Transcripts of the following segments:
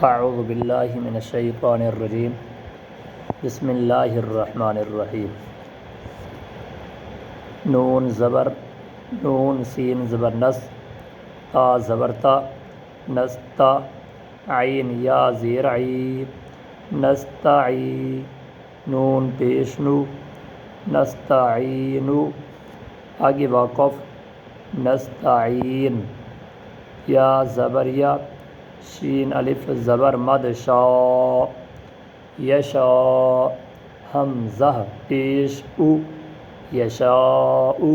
اعوذ باللہ من الشیطان الرجیم بسم اللہ الرحمن الرحیم نون زبر نون سین زبر نس تا زبر تا نستا عین یا زیر عی نستعی نون پیش نو نستعینو آگے وقف نستعین یا زبر یا شین الف زبر مد شا یشا حمزہ پیش او یشاء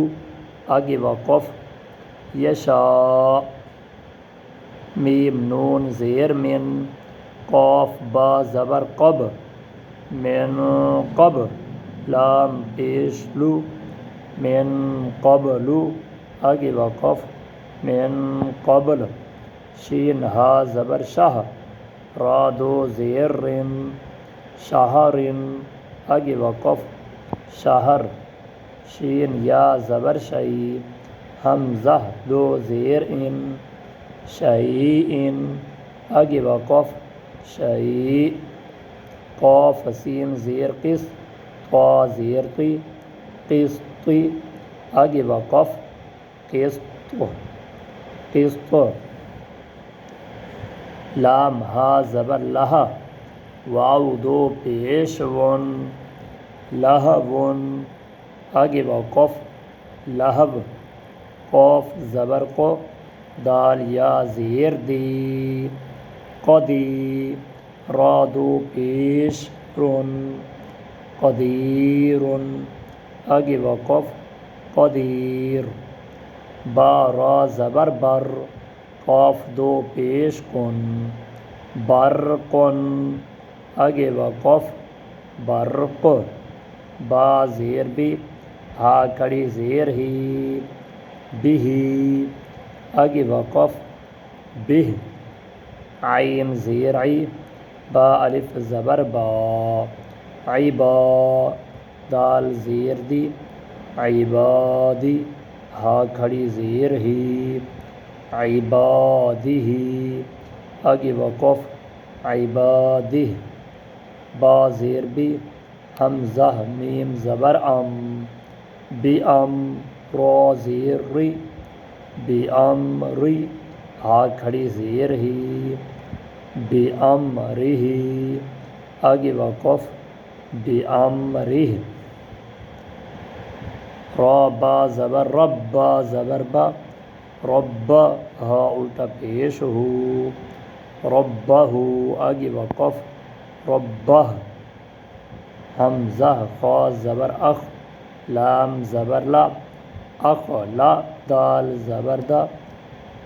آگے وقف یشا میم نون زیر من قاف با زبر قب من قب لام پیش لو من قبلو آگے وقف من قبل شین ہا زبر شاہ را دو زیر رن شہرن آگے وقف شہر شین یا زبر شئی حمزہ دو زیر ان شیئن آگے وقف شیء قاف سین زیر قس طا زیر قی قسط آگے وقف قسط قسط لام ہا زبر لہا واو دو پیش ون لہون آگے وقف لہب قاف زبر کو دال یا زیر دی قدی را دو پیش رن قدیر آگے وقف قدیر با را زبر بر قاف دو پیش کن برقن آگے وقف برق با زیر بھی ہا کڑی زیر ہی بھی آگے وقف بہ عین زیر عی با الف زبر با عیبا دال زیر دی عبادی ہا کھڑی زیر ہی عبادی آگے وقف عبادی با زیر بھی حمزہ میم زبر ام بی ام را زیر ری بی ام ری ہا کھڑی زیر ہی بی ام ری آگے وقف بی ام ری را با زبر رب با زبر با رب ہا الٹا پیش ہو ربہ آگے وقف ربہ حمزہ خا زبر اخ لام زبر لا اخ لا دال زبر دا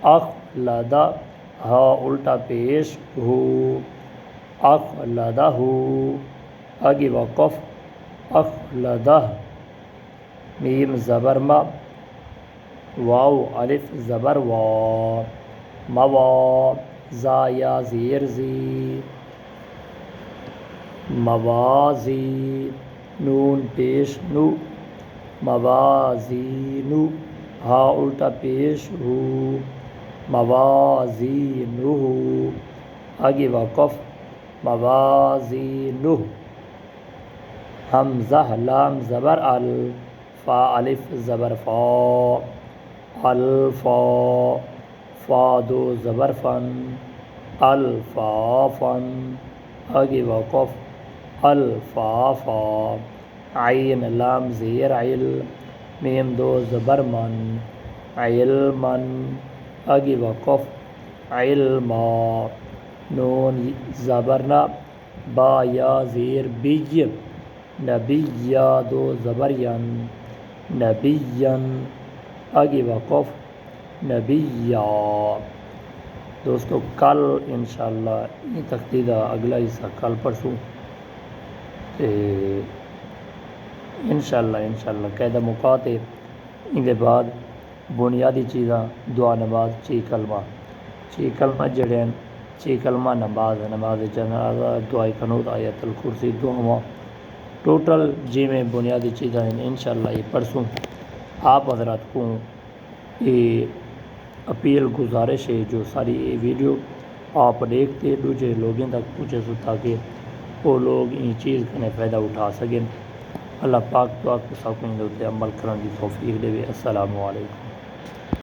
اخ لدا ہا الٹا پیش ہو اخ لدہ آگے وقف اخ لدہ میم زبر ما واو الف زبر وا موا زا یا زیر زی موازی نون پیش نو موازینو ہا الٹا پیش ہو موازینو آگے وقف موازینو حمزہ لام زبر ال فا الف زبر فا الفا فا دو زبر فن الفافن آگے وقف الفافا عین لام زیر عل میم دو زبر من علمن آگے وقف علما نون زبرنا با یا زیر بی نبی یا دو زبر ین نبین آگے وقف نبیا دوستو کل انشاءاللہ یہ تقدیدہ اگلا حصہ کل پرسوں انشاءاللہ قاعدہ مقاتے ان کے بعد بنیادی چیزاں دعا نماز چی کلمہ جڑے چی کلمہ نماز جنازہ دعائی قنوت آیت الکرسی دعا ٹوٹل جی میں بنیادی چیزاں ہیں انشاءاللہ یہ پرسوں آپ حضرات کو یہ اپیل گزارش ہے جو ساری ویڈیو آپ دیکھتے دوسرے لوگوں تک پہنچے سو تاکہ وہ لوگ ان چیز کا فائدہ اٹھا سکیں۔ اللہ پاک تو آپ کو سب کو عمل کرنے کی توفیق دے۔ السلام علیکم۔